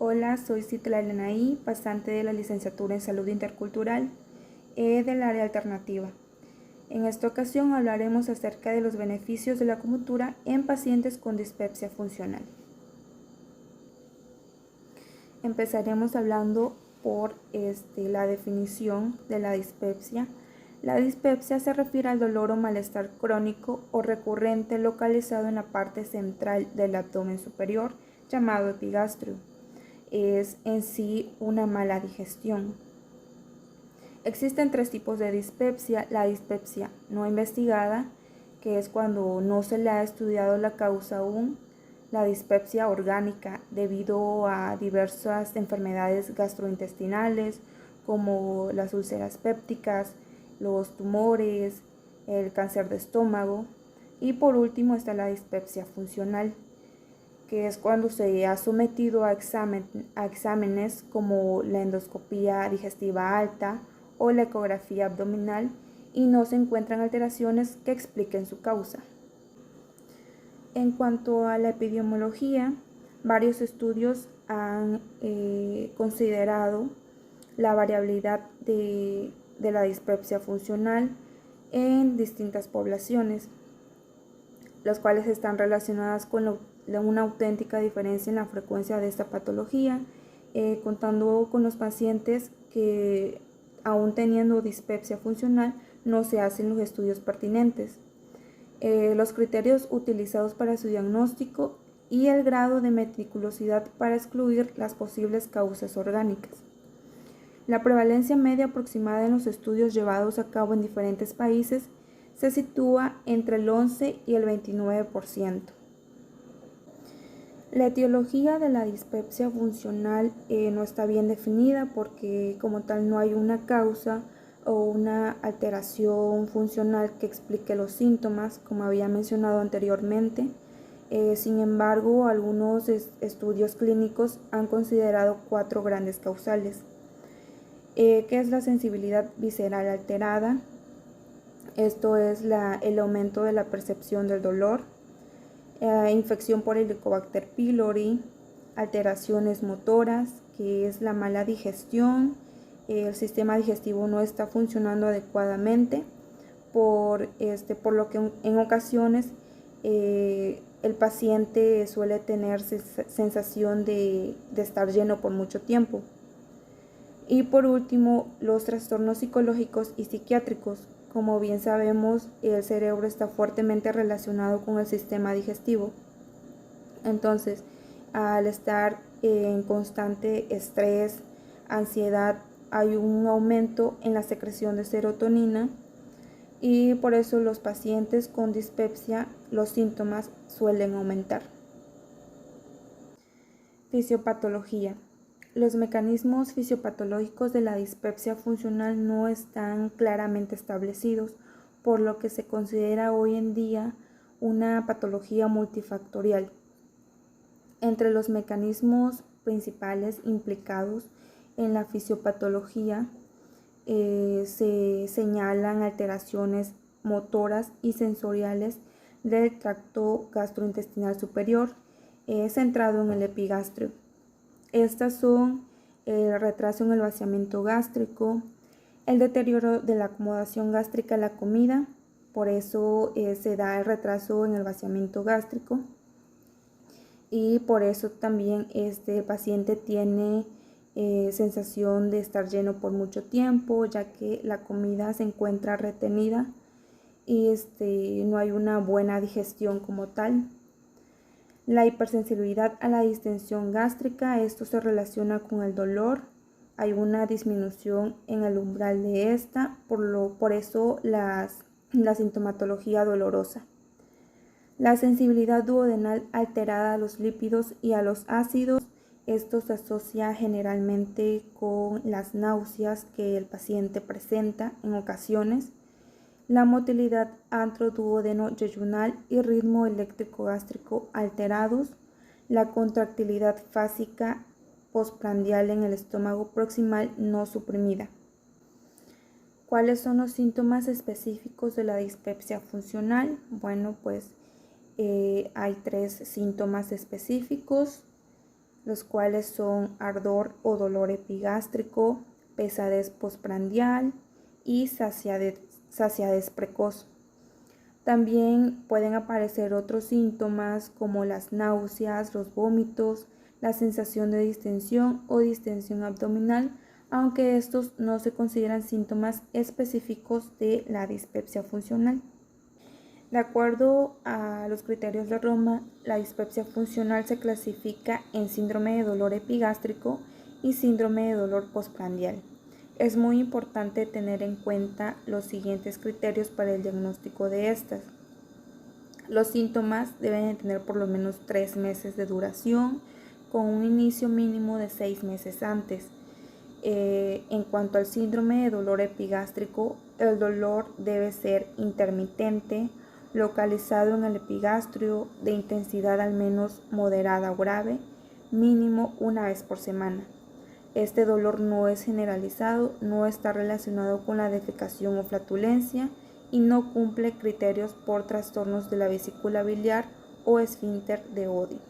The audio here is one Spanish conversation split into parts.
Hola, soy Citla Lenaí, pasante de la licenciatura en Salud Intercultural del área alternativa. En esta ocasión hablaremos acerca de los beneficios de la acupuntura en pacientes con dispepsia funcional. Empezaremos hablando por la definición de la dispepsia. La dispepsia se refiere al dolor o malestar crónico o recurrente localizado en la parte central del abdomen superior, llamado epigastrio. Es en sí una mala digestión. Existen tres tipos de dispepsia: la dispepsia no investigada, que es cuando no se le ha estudiado la causa aún; la dispepsia orgánica, debido a diversas enfermedades gastrointestinales como las úlceras pépticas, los tumores, el cáncer de estómago; y por último está la dispepsia funcional, que es cuando se ha sometido a exámenes como la endoscopía digestiva alta o la ecografía abdominal y no se encuentran alteraciones que expliquen su causa. En cuanto a la epidemiología, varios estudios han considerado la variabilidad de la dispepsia funcional en distintas poblaciones, las cuales están relacionadas con una auténtica diferencia en la frecuencia de esta patología, contando con los pacientes que, aún teniendo dispepsia funcional, no se hacen los estudios pertinentes, los criterios utilizados para su diagnóstico y el grado de meticulosidad para excluir las posibles causas orgánicas. La prevalencia media aproximada en los estudios llevados a cabo en diferentes países se sitúa entre el 11 y el 29%. La etiología de la dispepsia funcional no está bien definida porque como tal no hay una causa o una alteración funcional que explique los síntomas, como había mencionado anteriormente. Sin embargo, algunos estudios clínicos han considerado 4 grandes causales, que es la sensibilidad visceral alterada. Esto es el aumento de la percepción del dolor, infección por Helicobacter pylori, alteraciones motoras, que es la mala digestión, el sistema digestivo no está funcionando adecuadamente, por lo que en ocasiones el paciente suele tener sensación de estar lleno por mucho tiempo. Y por último, los trastornos psicológicos y psiquiátricos. Como bien sabemos, el cerebro está fuertemente relacionado con el sistema digestivo. Entonces, al estar en constante estrés, ansiedad, hay un aumento en la secreción de serotonina y por eso los pacientes con dispepsia, los síntomas suelen aumentar. Fisiopatología. Los mecanismos fisiopatológicos de la dispepsia funcional no están claramente establecidos, por lo que se considera hoy en día una patología multifactorial. Entre los mecanismos principales implicados en la fisiopatología se señalan alteraciones motoras y sensoriales del tracto gastrointestinal superior, centrado en el epigastrio. Estas son el retraso en el vaciamiento gástrico, el deterioro de la acomodación gástrica a la comida, por eso se da el retraso en el vaciamiento gástrico, y por eso también este paciente tiene sensación de estar lleno por mucho tiempo, ya que la comida se encuentra retenida y no hay una buena digestión como tal. La hipersensibilidad a la distensión gástrica, esto se relaciona con el dolor, hay una disminución en el umbral de esta, por eso la sintomatología dolorosa. La sensibilidad duodenal alterada a los lípidos y a los ácidos, esto se asocia generalmente con las náuseas que el paciente presenta en ocasiones. La motilidad antro-duodeno-yeyunal y ritmo eléctrico gástrico alterados, la contractilidad fásica postprandial en el estómago proximal no suprimida. ¿Cuáles son los síntomas específicos de la dispepsia funcional? Bueno, pues hay 3 síntomas específicos. los cuales son ardor o dolor epigástrico, pesadez postprandial y saciadez precoz. También pueden aparecer otros síntomas como las náuseas, los vómitos, la sensación de distensión o distensión abdominal, aunque estos no se consideran síntomas específicos de la dispepsia funcional. De acuerdo a los criterios de Roma, la dispepsia funcional se clasifica en síndrome de dolor epigástrico y síndrome de dolor postprandial. Es muy importante tener en cuenta los siguientes criterios para el diagnóstico de estas. Los síntomas deben tener por lo menos 3 meses de duración, con un inicio mínimo de 6 meses antes. En cuanto al síndrome de dolor epigástrico, el dolor debe ser intermitente, localizado en el epigastrio, de intensidad al menos moderada o grave, mínimo una vez por semana. Este dolor no es generalizado, no está relacionado con la defecación o flatulencia y no cumple criterios por trastornos de la vesícula biliar o esfínter de Oddi.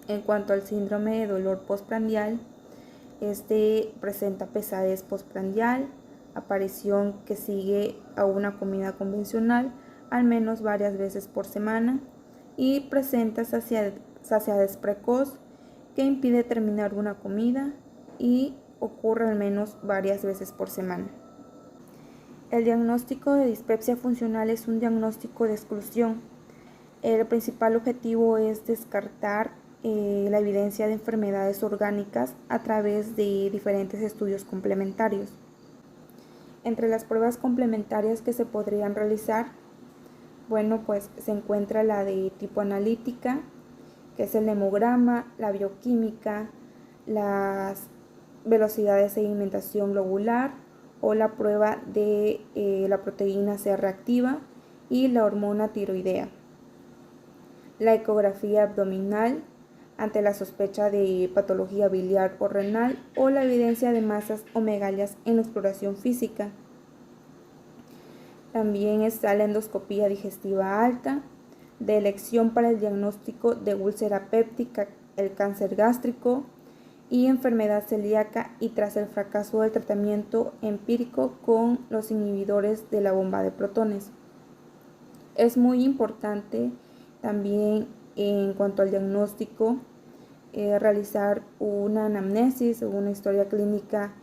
En cuanto al síndrome de dolor postprandial, este presenta pesadez postprandial, aparición que sigue a una comida convencional al menos varias veces por semana y presenta saciadez precoz que impide terminar una comida y ocurre al menos varias veces por semana. El diagnóstico de dispepsia funcional es un diagnóstico de exclusión. El principal objetivo es descartar la evidencia de enfermedades orgánicas a través de diferentes estudios complementarios. Entre las pruebas complementarias que se podrían realizar, pues se encuentra la de tipo analítica, que es el hemograma, la bioquímica, las velocidades de sedimentación globular o la prueba de la proteína C reactiva y la hormona tiroidea. La ecografía abdominal ante la sospecha de patología biliar o renal o la evidencia de masas o megalias en la exploración física. También está la endoscopía digestiva alta, de elección para el diagnóstico de úlcera péptica, el cáncer gástrico y enfermedad celíaca y tras el fracaso del tratamiento empírico con los inhibidores de la bomba de protones. Es muy importante también en cuanto al diagnóstico realizar una anamnesis o una historia clínica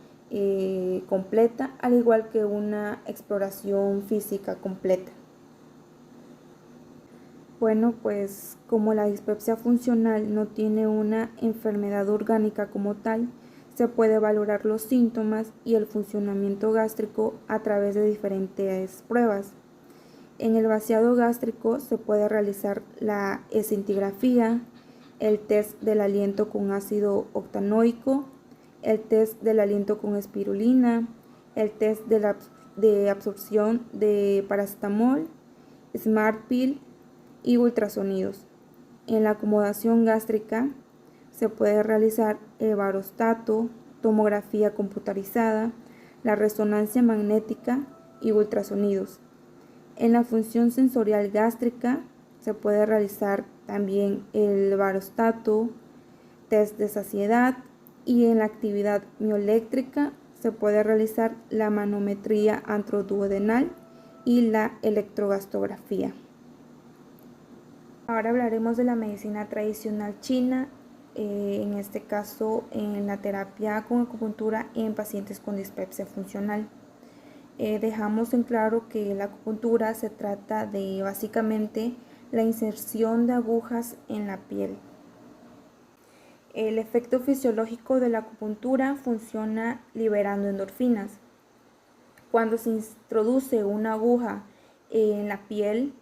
completa, al igual que una exploración física completa. Pues como la dispepsia funcional no tiene una enfermedad orgánica como tal, se puede valorar los síntomas y el funcionamiento gástrico a través de diferentes pruebas. En el vaciado gástrico se puede realizar la escintigrafía, el test del aliento con ácido octanoico, el test del aliento con espirulina, el test de absorción de paracetamol, Smart Pill y ultrasonidos. En la acomodación gástrica se puede realizar el barostato, tomografía computarizada, la resonancia magnética y ultrasonidos. En la función sensorial gástrica se puede realizar también el barostato, test de saciedad y en la actividad mioeléctrica se puede realizar la manometría antroduodenal y la electrogastografía. Ahora hablaremos de la medicina tradicional china, en este caso en la terapia con acupuntura en pacientes con dispepsia funcional. Dejamos en claro que la acupuntura se trata de básicamente la inserción de agujas en la piel. El efecto fisiológico de la acupuntura funciona liberando endorfinas. Cuando se introduce una aguja en la piel,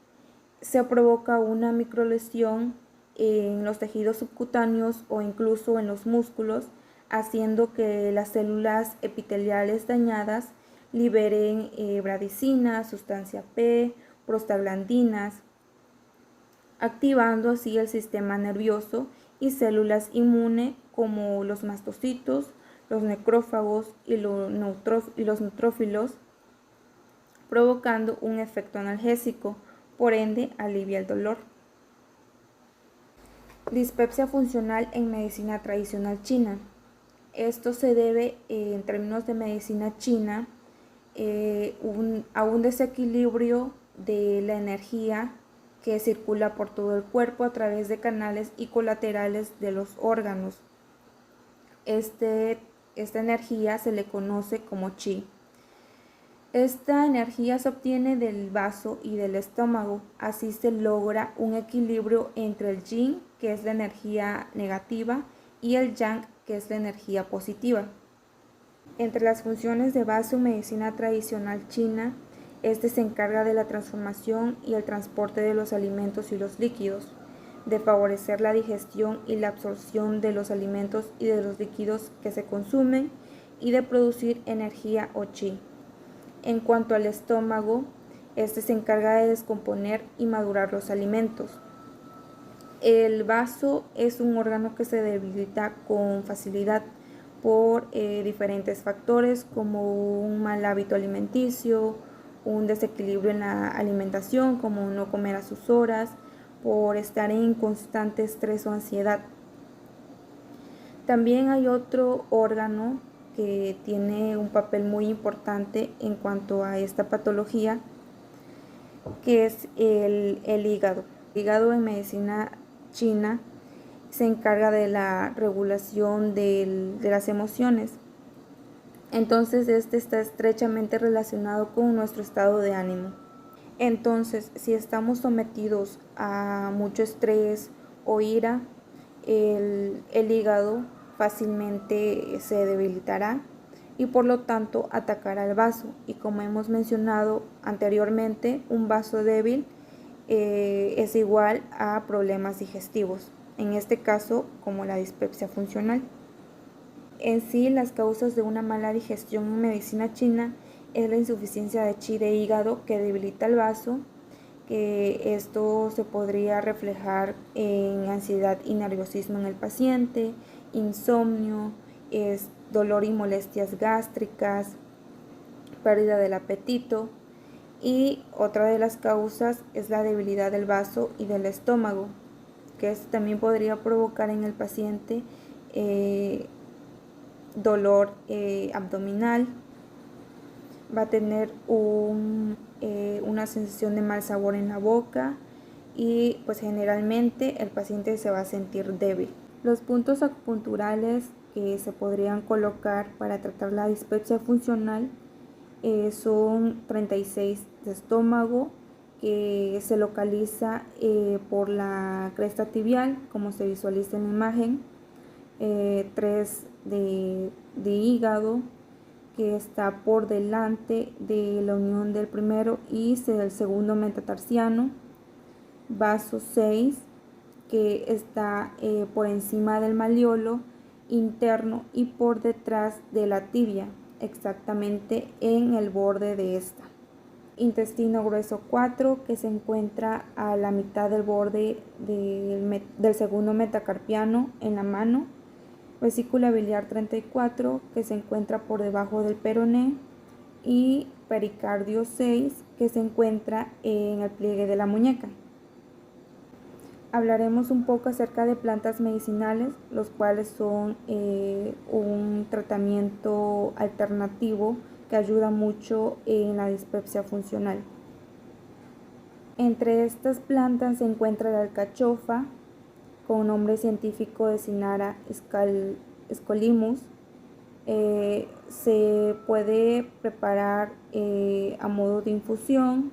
se provoca una microlesión en los tejidos subcutáneos o incluso en los músculos, haciendo que las células epiteliales dañadas liberen bradicina, sustancia P, prostaglandinas, activando así el sistema nervioso y células inmunes como los mastocitos, los necrófagos y los neutrófilos, provocando un efecto analgésico, por ende alivia el dolor. Dispepsia funcional en medicina tradicional china. Esto se debe, en términos de medicina china, a un desequilibrio de la energía que circula por todo el cuerpo a través de canales y colaterales de los órganos. Esta energía se le conoce como chi. Esta energía se obtiene del vaso y del estómago. Así se logra un equilibrio entre el yin, que es la energía negativa, y el yang, que es la energía positiva. Entre las funciones de vaso en medicina tradicional china, este se encarga de la transformación y el transporte de los alimentos y los líquidos, de favorecer la digestión y la absorción de los alimentos y de los líquidos que se consumen y de producir energía o chi. En cuanto al estómago, este se encarga de descomponer y madurar los alimentos. El vaso es un órgano que se debilita con facilidad por diferentes factores como un mal hábito alimenticio, un desequilibrio en la alimentación como no comer a sus horas, por estar en constante estrés o ansiedad. También hay otro órgano que tiene un papel muy importante en cuanto a esta patología, que es el hígado. El hígado en medicina china se encarga de la regulación de las emociones. Entonces este está estrechamente relacionado con nuestro estado de ánimo. Entonces, si estamos sometidos a mucho estrés o ira, el hígado fácilmente se debilitará y por lo tanto atacará el vaso. Y como hemos mencionado anteriormente, un vaso débil es igual a problemas digestivos, en este caso como la dispepsia funcional. En sí, las causas de una mala digestión en medicina china es la insuficiencia de chi de hígado que debilita el vaso, que esto se podría reflejar en ansiedad y nerviosismo en el paciente, insomnio, dolor y molestias gástricas, pérdida del apetito, y otra de las causas es la debilidad del vaso y del estómago, que también podría provocar en el paciente dolor abdominal, va a tener una sensación de mal sabor en la boca y pues generalmente el paciente se va a sentir débil. Los puntos acupunturales que se podrían colocar para tratar la dispepsia funcional son 36 de estómago, que se localiza por la cresta tibial, como se visualiza en la imagen, 3 de hígado, que está por delante de la unión del primero y del segundo metatarsiano, vaso 6, que está por encima del malleolo interno y por detrás de la tibia, exactamente en el borde de esta. Intestino grueso 4, que se encuentra a la mitad del borde del segundo metacarpiano en la mano. Vesícula biliar 34, que se encuentra por debajo del peroné, y pericardio 6, que se encuentra en el pliegue de la muñeca. Hablaremos un poco acerca de plantas medicinales, los cuales son un tratamiento alternativo que ayuda mucho en la dispepsia funcional. Entre estas plantas se encuentra la alcachofa, con nombre científico de Cinara scolimus. Se puede preparar a modo de infusión,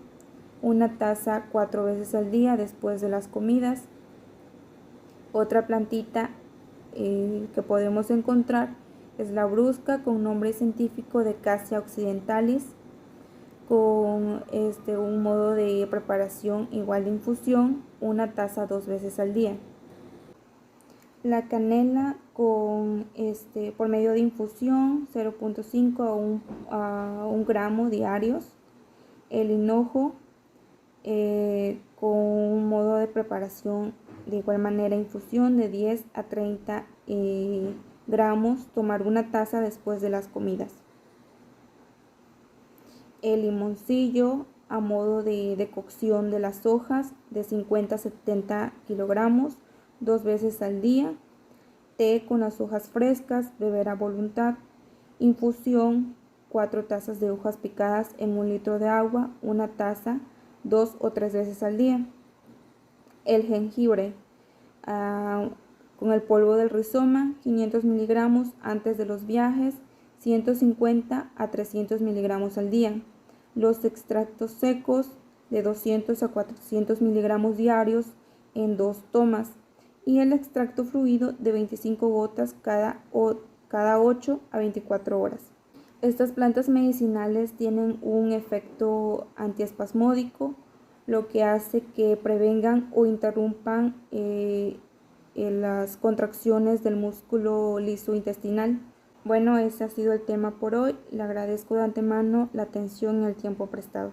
una taza 4 veces al día después de las comidas. Otra plantita que podemos encontrar es la brusca, con nombre científico de Cassia occidentalis, con un modo de preparación igual de infusión, una taza 2 veces al día. La canela por medio de infusión 0.5 a 1 gramo diarios. El hinojo con un modo de preparación de igual manera, infusión de 10 a 30 gramos, tomar una taza después de las comidas. El limoncillo a modo de cocción de las hojas de 50 a 70 kilogramos, 2 veces al día. Té con las hojas frescas, beber a voluntad. Infusión, 4 tazas de hojas picadas en 1 litro de agua, 1 taza, 2 o 3 veces al día. El jengibre, con el polvo del rizoma, 500 miligramos antes de los viajes, 150 a 300 miligramos al día. Los extractos secos, de 200 a 400 miligramos diarios en 2 tomas. Y el extracto fluido de 25 gotas cada 8 a 24 horas. Estas plantas medicinales tienen un efecto antiespasmódico, lo que hace que prevengan o interrumpan las contracciones del músculo liso intestinal. Bueno, ese ha sido el tema por hoy. Le agradezco de antemano la atención y el tiempo prestado.